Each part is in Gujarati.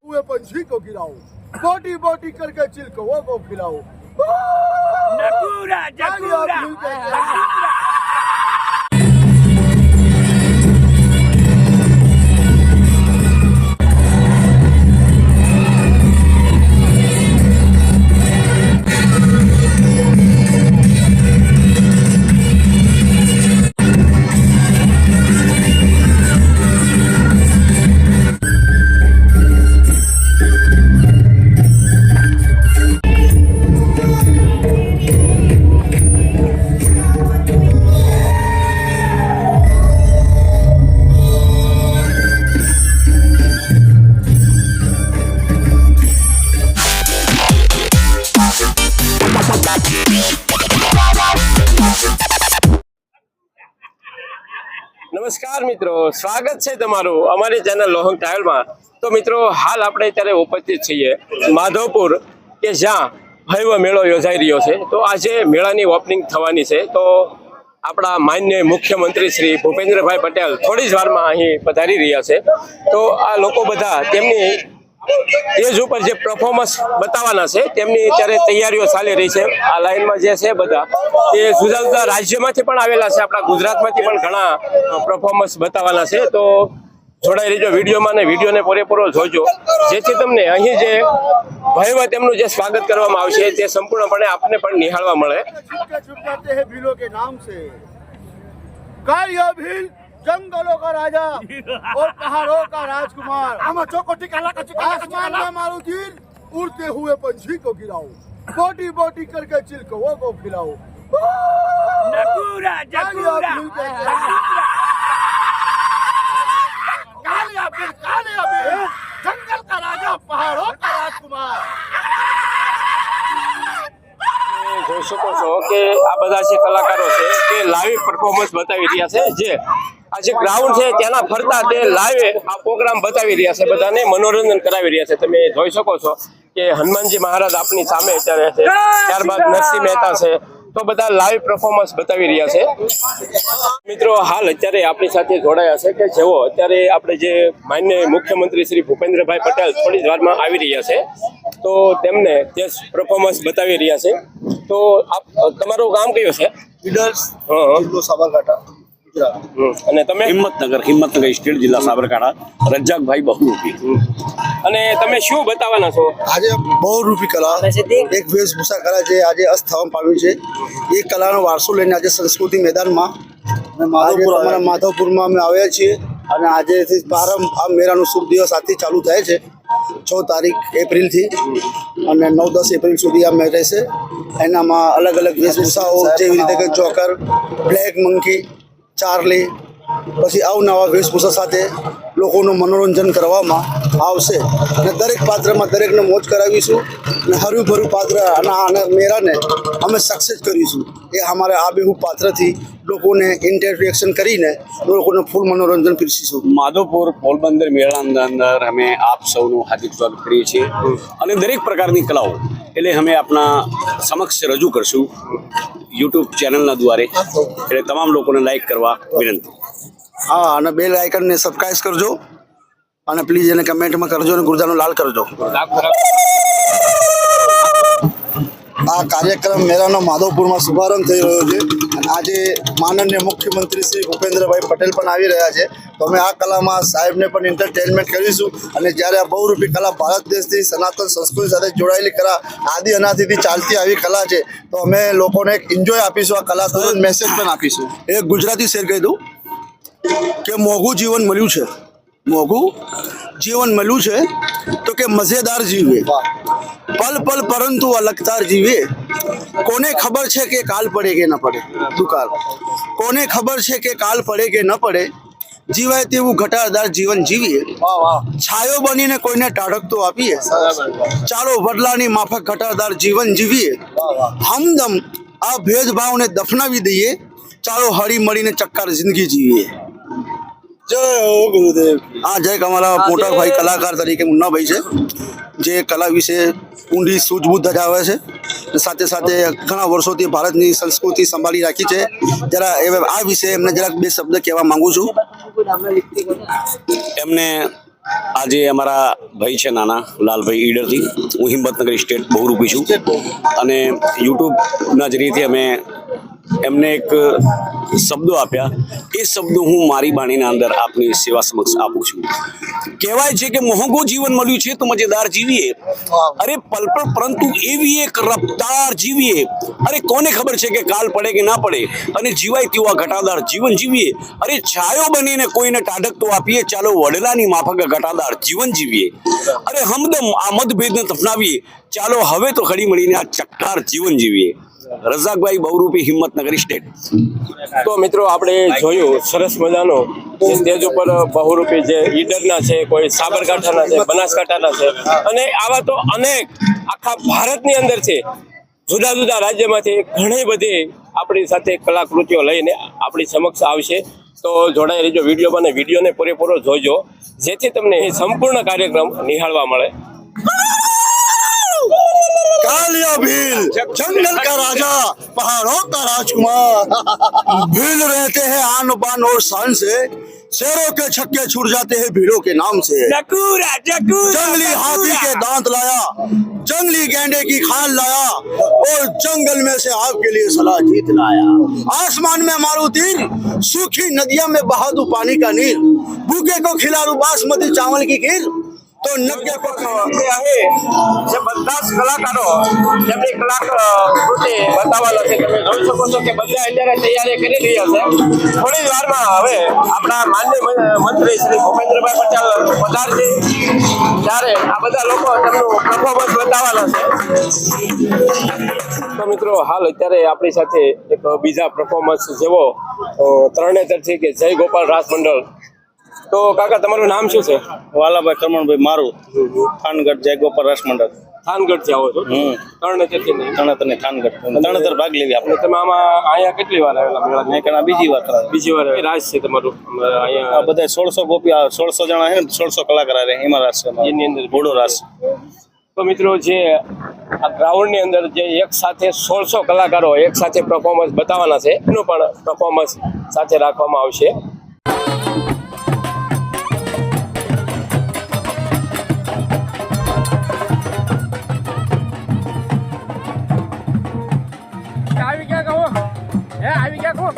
हुए पंछी को गिराओ, बोटी बोटी करके चिलकौओं को खिलाओ। नकूरा जकूरा નમસ્કાર મિત્રો, સ્વાગત છે તમારું અમારી ચેનલ લોહંગ ટ્રાવેલમાં। તો મિત્રો, હાલ આપણે અત્યારે ઉપસ્થિત છીએ માધવપુર કે જ્યાં ભવ્ય મેળો યોજાઈ રહ્યો છે। તો આજે મેળાની ઓપનિંગ થવાની છે। તો આપણા માન્ય મુખ્યમંત્રી શ્રી ભૂપેન્દ્રભાઈ પટેલ થોડી જ વારમાં અહીં પધારી રહ્યા છે। તો આ લોકો બધા તેમની સ્ટેજ ઉપર જે પરફોર્મન્સ બતાવવાના છે તેમની અત્યારે તૈયારીઓ ચાલી રહી છે। આ લાઈનમાં જે છે બધા એ જુદા જુદા રાજ્યોમાંથી પણ આવેલા છે, આપણા ગુજરાતમાંથી પણ ઘણા પરફોર્મન્સ બતાવવાના છે। તો જોડાઈ રહેજો વિડીયોમાં અને વિડીયોને પૂરેપૂરો જોજો, જેથી તમને અહીં જે ભવ્ય તેમનું જે સ્વાગત કરવામાં આવશે તે સંપૂર્ણપણે આપને પણ નિહાળવા મળે। छुप जाते हैं भीलों के नाम से। कालिया भील जंगलों का राजा और पहाड़ों का राजकुमार। आसमान में मारू तीर, उड़ते हुए पंछी को गिराओ, बोटी बोटी करके चिलकौओं को खिलाओ। नकूरा जकूरा कालिया भील जंगल का राजा पहाड़ों का राजकुमार। જોઈ શકો છો કે આ બધા જે કલાકારો છે તે લાઈવ પરફોર્મન્સ બતાવી રહ્યા છે। જે આ જે ગ્રાઉન્ડ છે તેના ફરતા તે લાઈવ આ પ્રોગ્રામ બતાવી રહ્યા છે, બધાને મનોરંજન કરાવી રહ્યા છે। તમે જોઈ શકો છો કે હનુમાનજી મહારાજ આપની સામે અત્યારે છે, ત્યારબાદ નરસિંહ મહેતા છે, તો બધા લાઈવ પરફોર્મન્સ બતાવી રહ્યા છે। મિત્રો, હાલ અત્યારે આપણી સાથે જોડાયા છે કે જેઓ અત્યારે આપણે જે માન્ય મુખ્યમંત્રી શ્રી ભૂપેન્દ્રભાઈ પટેલ થોડી જ વારમાં આવી રહ્યા છે, તો તેમને તે પરફોર્મન્સ બતાવી રહ્યા છે। તો આપ તમારું ગામ કયું છે? જિલ્લો સાબરકાંઠા, ગુજરાત। અને તમે? હિંમતનગર સ્ટેટ, જિલ્લા સાબરકાંઠા, રજાકભાઈ બહુરૂપી। અને તમે શું બતાવવાના છો આજે? બહુરૂપી કલા, એક વેશભૂષા કલા જે આજે અસ્ત થવા પામ્યું છે। એ કલાનો વારસો લઈને આજે સંસ્કૃતિ મેદાનમાં અમારા માધવપુરમાં અમે આવ્યા છીએ અને આજેથી પ્રારંભ આ મેળાનો શુભ દિવસ આજથી ચાલુ થાય છે, 6 તારીખ એપ્રિલથી અને 9-10 એપ્રિલ સુધી આ મેળ રહેશે। એનામાં અલગ અલગ વેશભૂષાઓ જેવી રીતે કે જોકર, બ્લેક મંકી, ચાર્લી, પછી અવનવા વેશભૂષા સાથે લોકોનું મનોરંજન કરવામાં આવશે અને દરેક પાત્રમાં દરેકને મોજ કરાવીશું અને હર્યું ભર્યું પાત્ર અને મેળાને અમે સક્સેસ કરીશું। એ અમારા આબેહૂબ પાત્રથી લોકોને ઇન્ટરેક્શન કરીને લોકોને ફૂલ મનોરંજન પીરસીશું। માધવપુર પોરબંદર મેળાની અંદર અમે આપ સૌનું હાર્દિક સ્વાગત કરીએ છીએ અને દરેક પ્રકારની કલાઓ એટલે અમે આપણા સમક્ષ રજૂ કરશું યુટ્યુબ ચેનલના દ્વારે। એટલે તમામ લોકોને લાઈક કરવા વિનંતી। હા, અને બેલ આઇકનને સબસ્ક્રાઇબ કરજો અને પ્લીઝ એને કમેન્ટમાં કરજો અને ગુરદાનો લાલ કરજો। આ કાર્યક્રમ મેળાનો માધવપુરમાં શુભારંભ થઈ રહ્યો છે અને આજે માનનીય મુખ્યમંત્રી શ્રી ભૂપેન્દ્રભાઈ પટેલ પણ આવી રહ્યા છે। તો અમે આ કલામાં સાહેબને પણ એન્ટરટેનમેન્ટ કરીશું અને જ્યારે આ બહુરૂપી કલા ભારત દેશની સનાતન સંસ્કૃતિ સાથે જોડાયેલી કલા આદિ અનાદિથી ચાલતી આવી કલા છે, તો અમે લોકોને એક એન્જોય આપીશું આ કલા સાથે, મેસેજ પણ આપીશું। એક ગુજરાતી શેર કહી દઉં કે મોંઘું જીવન મળ્યું છે, મોંઘું જીવન મળ્યું છે તો કે મજેદાર જીવે, પલ પલ પરંતુ અલગતાર જીવે। કોને ખબર છે કે કાલ પડે કે ન પડે, દુકાળ કોને ખબર છે કે કાલ પડે કે ન પડે, જીવાય તેવું ઘટાદાર જીવન જીવીએ। છાયો બનીને કોઈને ટાઢકતો આપીએ, ચાલો વડલાની માફક ઘટાદાર જીવન જીવીએ। હમદમ આ ભેદભાવને દફનાવી દઈએ, ચાલો હળી મળીને ચક્કાર જિંદગી જીવીએ। જય હો ગુરુદેવ। આ જય અમારા મોટા ભાઈ કલાકાર તરીકે મુન્નાભાઈ છે, જે કલા વિશે ઊંડી સૂઝબૂછ ધરાવે છે. સાથે સાથે ઘણા વર્ષોથી ભારતની સંસ્કૃતિ સંભાળી રાખી છે. જરા આ વિશે એમને જરાક બે શબ્દ કહેવા માંગુ છું. એમને આજે અમારા ભાઈ છે નાના લાલભાઈ ઈડરથી, હું હિંમતનગર સ્ટેટ બહુરૂપી છું, અને યુટ્યુબના જરીએથી અમે એમને એક શબ્દો આપ્યા. એ શબ્દો હું મારી બાણીના અંદર આપની સેવા સમક્ષ આપું છું. કહેવાય છે કે મોંઘું જીવન મળ્યું છે તો મજેદાર જીવીએ, અરે પલ પલ પરંતુ એવી એક રફતાર જીવીએ, અરે કોને ખબર છે કે કાલ પડે કે ના પડે, અને જીવાય તેવા ઘટાદાર જીવન જીવીએ, અરે છાયો બનીને કોઈને ટાઢક તો આપીએ, ચાલો વડલાની માફક ઘટાદાર જીવન જીવીએ, અરે હમદમ આ મતભેદને દફનાવીએ, ચાલો હવે તો ખડી મળીને આ ચક્કાર જીવન જીવીએ. રઝાકભાઈ બહુરૂપી, હિંમતનગર સ્ટેટ. તો મિત્રો આપણે જોયું સરસ મજાનો સ્ટેજ ઉપર બહુરૂપી જે ઈડરના છે, કોઈ સાબરકાંઠાના છે, બનાસકાંઠાના છે, અને આવા તો અનેક આખા ભારતની અંદર છે, જુદા જુદા રાજ્યમાંથી ઘણી બધી આપણી સાથે કલાકૃતિઓ લઈને આપણી સમક્ષ આવશે. તો જોડાઈ રહેજો વિડીયોમાં, અને વિડીયોને પૂરેપૂરો જોજો, જેથી તમને એ સંપૂર્ણ કાર્યક્રમ નિહાળવા મળે. कालिया भील जंगल का राजा, पहाड़ों का राजकुमार, भील रहते हैं आन बान और शान से, शेरों के छक्के छूट जाते हैं भीड़ों के नाम से. जकूरा जकूरा जंगली हाथी के दांत लाया, जंगली गेंडे की खाल लाया, और जंगल में से आपके लिए सलाह जीत लाया. आसमान में मारू तीर, सूखी नदियों में बहा दूं पानी का नीर, भूखे को खिलाऊं बासमती चावल की खीर, તો નગ્ય એ आहे જે બધા જ કલાકારો તેમની કલાકૃતિ બતાવવાનો છે. તમે જોઈ શકો છો કે બધા અત્યારે તૈયારી કરી રહ્યા છે. થોડી જ વારમાં હવે આપણા માનનીય મંત્રી શ્રી ભૂપેન્દ્રભાઈ પટેલ પધારશે, ત્યારે આ બધા લોકો તેમનું પરફોર્મન્સ બતાવવાના છે. તો મિત્રો હાલ અત્યારે આપણી સાથે એક બીજા પરફોર્મન્સ જેવો તરણેતરથી કે જય ગોપાલ રાસ મંડળ. તો કાકા તમારું નામ શું છે? વાલાભાઈ કરમણભાઈ મારું, થાનગઢ જય ગોપાલ રાસ મંડળ. થાનગઢથી આવો છો? તરણેતરથી નહીં? તરણેતરની થાનગઢ, તરણેતર ભાગ લેવી આપણે. તમે આમાં અહીંયા કેટલી વાર આવેલા મેળા? મેં કણા બીજી વાર કરાવી. બીજી વાર. રાસ છે તમારું અહીંયા? આ બધા 1600 ગોપી, 1600 જણા છે ને, 1600 કલાકાર આવે એમાં રાસ છે અમારો. એની અંદર ઘોડો રાસ. તો મિત્રો જે આ ગ્રાઉન્ડની અંદર જે એક સાથે 1600 કલાકારો એક સાથે પરફોર્મન્સ બતાવવાના છે, એનું પણ પરફોર્મન્સ સાથે રાખવામાં આવશે. આવી ગયા કહો, હે આવી ગયા કહો.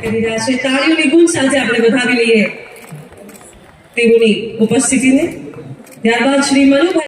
કરી રહ્યા છે. તાળીઓની ગુંજ સાથે આપણે વધાવી લઈએ તેઓની ઉપસ્થિતિને. ત્યારબાદ શ્રી મનુભાઈ